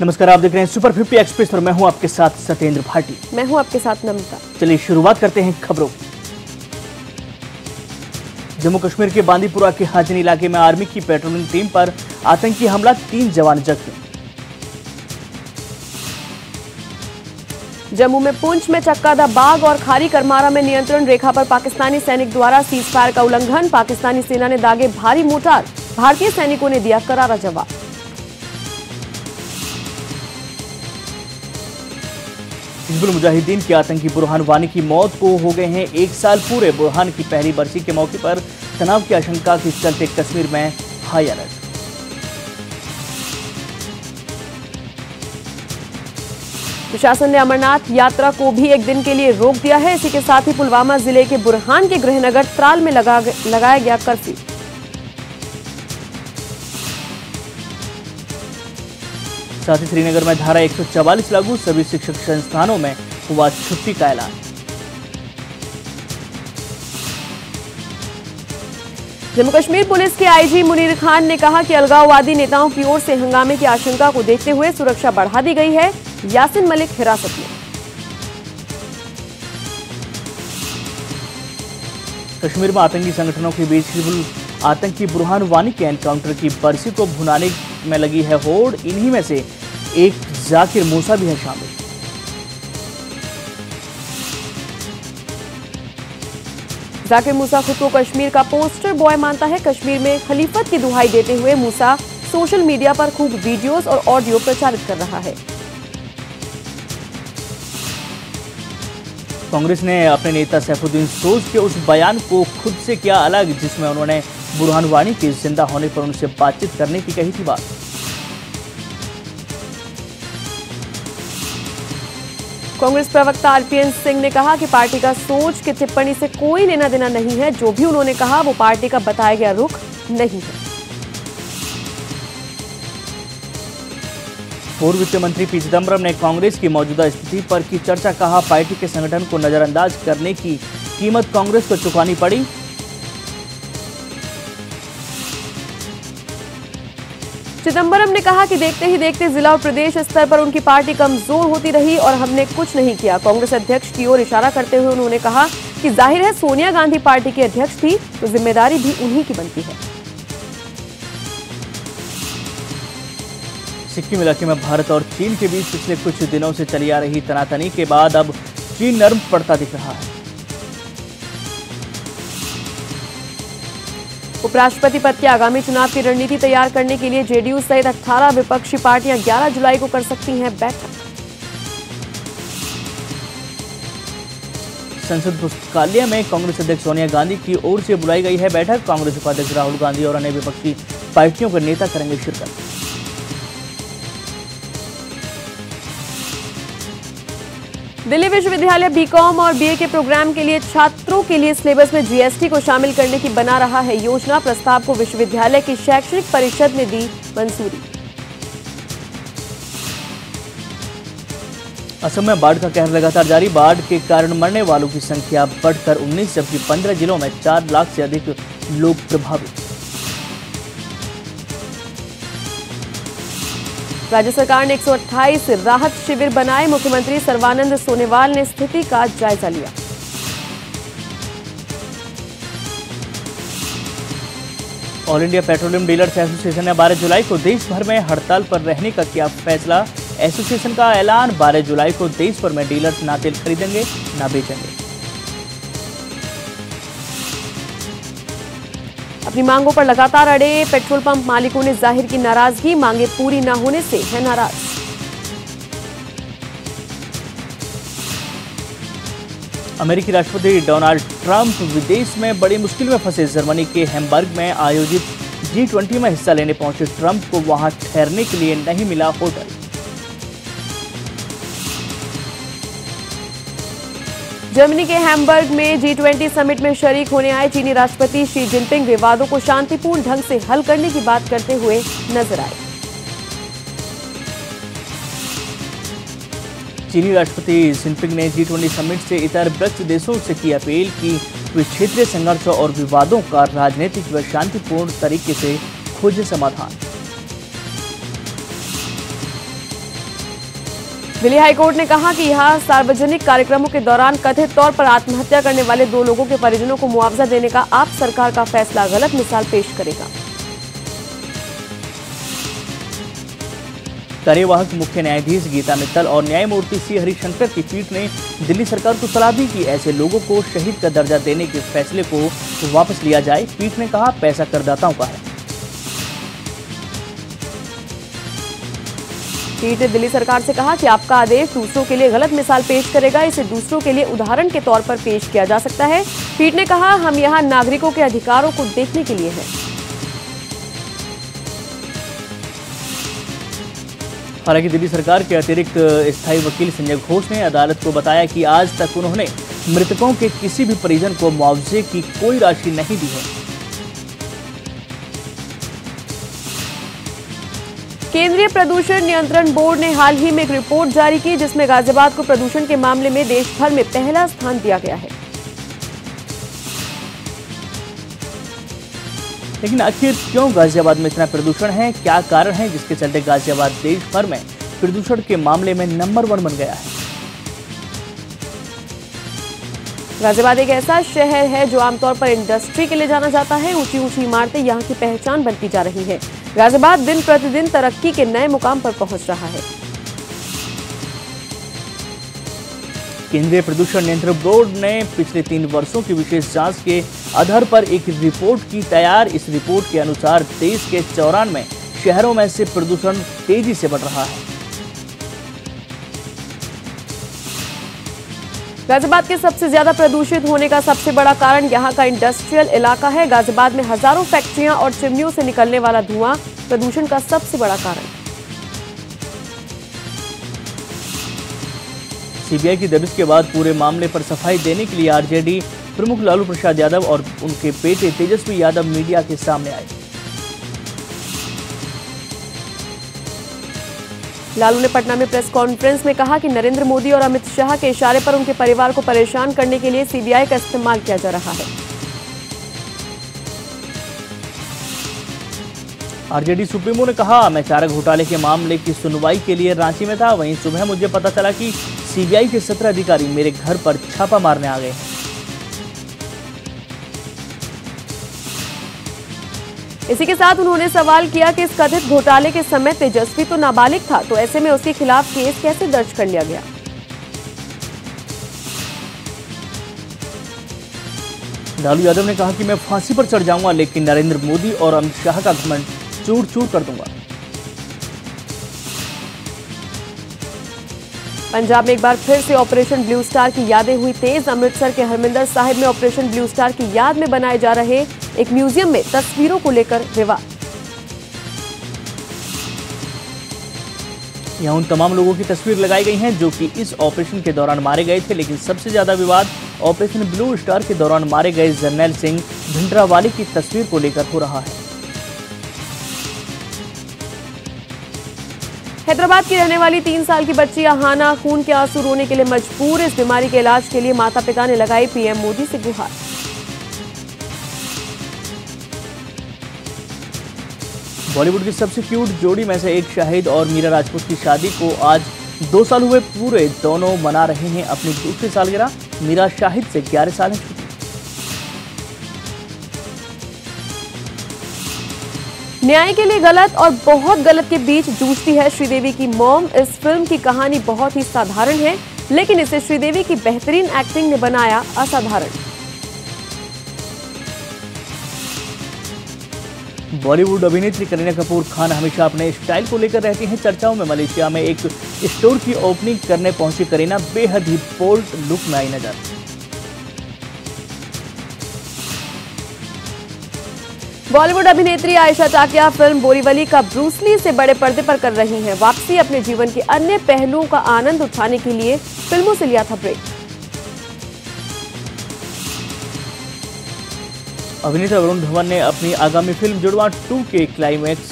नमस्कार, आप देख रहे हैं सुपर 50 एक्सप्रेस पर। मैं हूं आपके साथ सत्येंद्र भाटी। मैं हूं आपके साथ नमिता। चलिए शुरुआत करते हैं खबरों। जम्मू कश्मीर के बांदीपुरा के हाजिन इलाके में आर्मी की पेट्रोलिंग टीम पर आतंकी हमला, 3 जवान जख्मी। जम्मू में पुंछ में चक्कादा बाग और खारी करमारा में नियंत्रण रेखा पर पाकिस्तानी सैनिक द्वारा सीज फायर का उल्लंघन, पाकिस्तानी सेना ने दागे भारी मोर्टार, भारतीय सैनिकों ने दिया करारा जवाब। हिजबुल मुजाहिदीन के आतंकी बुरहान वानी की मौत को हो गए हैं 1 साल पूरे। बुरहान की पहली बरसी के मौके पर तनाव की आशंका के चलते कश्मीर में हाई अलर्ट। प्रशासन ने अमरनाथ यात्रा को भी एक दिन के लिए रोक दिया है। इसी के साथ ही पुलवामा जिले के बुरहान के गृहनगर त्राल में लगाया गया कर्फ्यू। साथ ही श्रीनगर में धारा 144 लागू, सभी शिक्षक संस्थानों में हुआ छुट्टी का ऐलान। जम्मू कश्मीर पुलिस के आईजी मुनीर खान ने कहा कि अलगाववादी नेताओं की ओर से हंगामे की आशंका को देखते हुए सुरक्षा बढ़ा दी गई है। यासिन मलिक हिरासत में। कश्मीर में आतंकी संगठनों के बीच हिजबुल आतंकी बुरहान वानी के एनकाउंटर की बरसी को भुनाने में लगी है होड़। इन्हीं में से एक जाकिर मूसा भी है शामिल। जाकिर मूसा खुद को कश्मीर का पोस्टर बॉय मानता है। कश्मीर में खलीफत की दुहाई देते हुए मूसा सोशल मीडिया पर खूब वीडियोस और ऑडियो प्रचारित कर रहा है। कांग्रेस ने अपने नेता सैफुद्दीन सोज के उस बयान को खुद से किया अलग, जिसमें उन्होंने बुरहान वानी के जिंदा होने पर उनसे बातचीत करने की कही थी बात। कांग्रेस प्रवक्ता आरपीएन सिंह ने कहा कि पार्टी का सोच की टिप्पणी से कोई लेना देना नहीं है। जो भी उन्होंने कहा वो पार्टी का बताया गया रुख नहीं है। पूर्व वित्त मंत्री पी चिदम्बरम ने कांग्रेस की मौजूदा स्थिति पर की चर्चा, कहा पार्टी के संगठन को नजरअंदाज करने की कीमत कांग्रेस को चुकानी पड़ी। चिदम्बरम ने कहा कि देखते ही देखते जिला और प्रदेश स्तर पर उनकी पार्टी कमजोर होती रही और हमने कुछ नहीं किया। कांग्रेस अध्यक्ष की ओर इशारा करते हुए उन्होंने कहा कि जाहिर है सोनिया गांधी पार्टी की अध्यक्ष थी तो जिम्मेदारी भी उन्हीं की बनती है। सिक्किम इलाके में भारत और चीन के बीच पिछले कुछ दिनों से चली आ रही तनातनी के बाद अब चीन नर्म पड़ता दिख रहा है। उपराष्ट्रपति पद के आगामी चुनाव की रणनीति तैयार करने के लिए जेडीयू सहित 18 विपक्षी पार्टियां 11 जुलाई को कर सकती हैं बैठक। संसद पुस्तकालय में कांग्रेस अध्यक्ष सोनिया गांधी की ओर से बुलाई गई है बैठक। कांग्रेस उपाध्यक्ष राहुल गांधी और अन्य विपक्षी पार्टियों के नेता करेंगे शिरकत। दिल्ली विश्वविद्यालय बीकॉम और बीए के प्रोग्राम के लिए छात्रों के लिए सिलेबस में जीएसटी को शामिल करने की बना रहा है योजना। प्रस्ताव को विश्वविद्यालय की शैक्षणिक परिषद ने दी मंजूरी। असम में बाढ़ का कहर लगातार जारी। बाढ़ के कारण मरने वालों की संख्या बढ़कर 19, जबकि 15 जिलों में 4 लाख से अधिक लोग प्रभावित। राज्य सरकार ने 128 राहत शिविर बनाए। मुख्यमंत्री सर्बानंद सोनोवाल ने स्थिति का जायजा लिया। All India petroleum dealers association ने 12 जुलाई को देश भर में हड़ताल पर रहने का किया फैसला। एसोसिएशन का ऐलान, 12 जुलाई को देश भर में डीलर्स ना तेल खरीदेंगे ना बेचेंगे। अपनी मांगों पर लगातार अड़े पेट्रोल पंप मालिकों ने जाहिर की नाराजगी। मांगे पूरी न होने से है नाराज। अमेरिकी राष्ट्रपति डोनाल्ड ट्रंप विदेश में बड़ी मुश्किल में फंसे। जर्मनी के हैम्बर्ग में आयोजित G20 में हिस्सा लेने पहुंचे ट्रंप को वहां ठहरने के लिए नहीं मिला होटल। जर्मनी के हैम्बर्ग में G20 समिट में शरीक होने आए चीनी राष्ट्रपति शी जिनपिंग विवादों को शांतिपूर्ण ढंग से हल करने की बात करते हुए नजर आए। चीनी राष्ट्रपति जिनपिंग ने G20 समिट से इतर ब्रिक्स देशों से की अपील कि वे क्षेत्रीय संघर्ष और विवादों का राजनीतिक व शांतिपूर्ण तरीके से खोजें समाधान। दिल्ली हाईकोर्ट ने कहा कि यहां सार्वजनिक कार्यक्रमों के दौरान कथित तौर पर आत्महत्या करने वाले 2 लोगों के परिजनों को मुआवजा देने का आप सरकार का फैसला गलत मिसाल पेश करेगा। कार्यवाहक मुख्य न्यायाधीश गीता मित्तल और न्यायमूर्ति सी हरिशंकर की पीठ ने दिल्ली सरकार को सलाह दी कि ऐसे लोगों को शहीद का दर्जा देने के फैसले को वापस लिया जाए। पीठ ने कहा, पैसा करदाताओं का है। पीठ ने दिल्ली सरकार से कहा कि आपका आदेश दूसरों के लिए गलत मिसाल पेश करेगा, इसे दूसरों के लिए उदाहरण के तौर पर पेश किया जा सकता है। पीठ ने कहा, हम यहाँ नागरिकों के अधिकारों को देखने के लिए हैं। हालांकि दिल्ली सरकार के अतिरिक्त स्थायी वकील संजय घोष ने अदालत को बताया कि आज तक उन्होंने मृतकों के किसी भी परिजन को मुआवजे की कोई राशि नहीं दी है। केंद्रीय प्रदूषण नियंत्रण बोर्ड ने हाल ही में एक रिपोर्ट जारी की, जिसमें गाजियाबाद को प्रदूषण के मामले में देश भर में पहला स्थान दिया गया है। लेकिन आखिर क्यों गाजियाबाद में इतना प्रदूषण है? क्या कारण है जिसके चलते गाजियाबाद देश भर में प्रदूषण के मामले में नंबर 1 बन गया है? गाजियाबाद एक ऐसा शहर है जो आमतौर पर इंडस्ट्री के लिए जाना जाता है। ऊंची ऊंची इमारतें यहाँ की पहचान बनती जा रही है। गाजियाबाद दिन प्रतिदिन तरक्की के नए मुकाम पर पहुंच रहा है। केंद्रीय प्रदूषण नियंत्रण बोर्ड ने पिछले 3 वर्षों की विशेष जांच के आधार पर एक रिपोर्ट की तैयार। इस रिपोर्ट के अनुसार देश के 94 शहरों में से प्रदूषण तेजी से बढ़ रहा है। गाजियाबाद के सबसे ज्यादा प्रदूषित होने का सबसे बड़ा कारण यहाँ का इंडस्ट्रियल इलाका है। गाजियाबाद में हजारों फैक्ट्रियां और चिमनियों से निकलने वाला धुआं प्रदूषण का सबसे बड़ा कारण। सीबीआई की दबिश के बाद पूरे मामले पर सफाई देने के लिए आरजेडी प्रमुख लालू प्रसाद यादव और उनके बेटे तेजस्वी यादव मीडिया के सामने आए। लालू ने पटना में प्रेस कॉन्फ्रेंस में कहा कि नरेंद्र मोदी और अमित शाह के इशारे पर उनके परिवार को परेशान करने के लिए सीबीआई का इस्तेमाल किया जा रहा है। आरजेडी सुप्रीमो ने कहा, मैं चारा घोटाले के मामले की सुनवाई के लिए रांची में था। वहीं सुबह मुझे पता चला कि सीबीआई के 17 अधिकारी मेरे घर पर छापा मारने आ गए हैं। इसी के साथ उन्होंने सवाल किया कि इस कथित घोटाले के समय तेजस्वी तो नाबालिग था, तो ऐसे में उसके खिलाफ केस कैसे दर्ज कर लिया गया। लालू यादव ने कहा कि मैं फांसी पर चढ़ जाऊंगा, लेकिन नरेंद्र मोदी और अमित शाह का घमंड चूर चूर कर दूंगा। पंजाब में एक बार फिर से ऑपरेशन ब्लू स्टार की यादें हुई तेज। अमृतसर के हरमिंदर साहिब में ऑपरेशन ब्लू स्टार की याद में बनाए जा रहे एक म्यूजियम में तस्वीरों को लेकर विवाद। यहां उन तमाम लोगों की तस्वीर लगाई गई हैं जो कि इस ऑपरेशन के दौरान मारे गए थे, लेकिन सबसे ज्यादा विवाद ऑपरेशन ब्लू स्टार के दौरान मारे गए जर्नैल सिंह भिंडरावाली की तस्वीर को लेकर हो रहा है। हैदराबाद की रहने वाली 3 साल की बच्ची अहाना खून के आंसू रोने के लिए मजबूर। इस बीमारी के इलाज के लिए माता पिता ने लगाई पीएम मोदी से गुहार। बॉलीवुड की सबसे क्यूट जोड़ी में से एक शाहिद और मीरा राजपूत की शादी को आज 2 साल हुए पूरे। दोनों मना रहे हैं अपनी दूसरी सालगिरह। मीरा शाहिद से 11 साल है छोटी। न्याय के लिए गलत और बहुत गलत के बीच जूझती है श्रीदेवी की मॉम। इस फिल्म की कहानी बहुत ही साधारण है, लेकिन इसे श्रीदेवी की बेहतरीन एक्टिंग ने बनाया असाधारण। बॉलीवुड अभिनेत्री करीना कपूर खान हमेशा अपने स्टाइल को लेकर रहती हैं चर्चाओं में। मलेशिया में एक स्टोर की ओपनिंग करने पहुंची करीना बेहद ही बोल्ड लुक में आई नजर। बॉलीवुड अभिनेत्री आयशा टाकिया फिल्म बोरीवली का ब्रूस ली से बड़े पर्दे पर कर रही हैं वापसी। अपने जीवन के अन्य पहलुओं का आनंद उठाने के लिए फिल्मों से लिया था ब्रेक। अभिनेता वरुण धवन ने अपनी आगामी फिल्म जुड़वा 2 के क्लाइमैक्स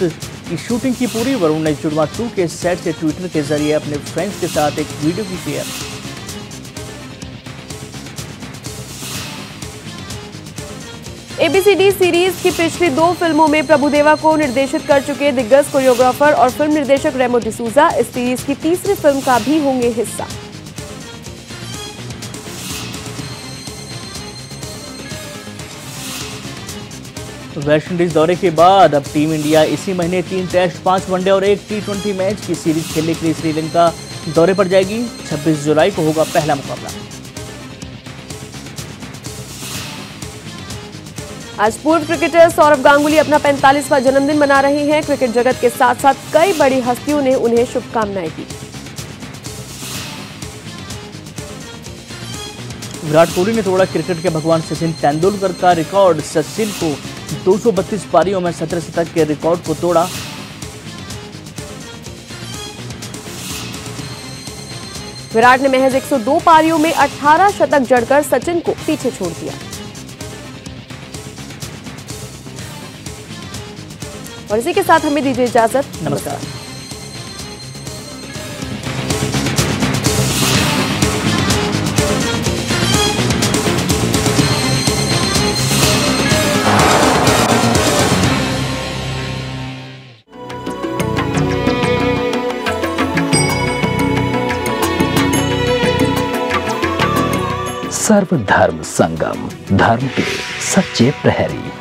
की शूटिंग की पूरी। वरुण ने जुड़वा 2 के सेट से ट्विटर के जरिए अपने फ्रेंड्स के साथ एक वीडियो की शेयर। ABCD सीरीज की पिछली 2 फिल्मों में प्रभुदेवा को निर्देशित कर चुके दिग्गज कोरियोग्राफर और फिल्म निर्देशक रेमो डिसूजा इस सीरीज की तीसरी फिल्म का भी होंगे हिस्सा। वेस्ट इंडीज दौरे के बाद अब टीम इंडिया इसी महीने 3 टेस्ट, 5 वनडे और 1 T20 मैच की सीरीज खेलने के लिए श्रीलंका दौरे पर जाएगी। 26 जुलाई को होगा पहला मुकाबला। आज पूर्व क्रिकेटर सौरव गांगुली अपना 45वां जन्मदिन मना रहे हैं। क्रिकेट जगत के साथ साथ कई बड़ी हस्तियों ने उन्हें शुभकामनाएं दी। विराट कोहली ने तोड़ा क्रिकेट के भगवान सचिन तेंदुलकर का रिकॉर्ड। सचिन को 232 पारियों में 17 शतक के रिकॉर्ड को तोड़ा। विराट ने महज 102 पारियों में 18 शतक जड़कर सचिन को पीछे छोड़ दिया। और इसी के साथ हमें दीजिए इजाजत। नमस्कार। सर्वधर्म संगम, धर्म के सच्चे प्रहरी।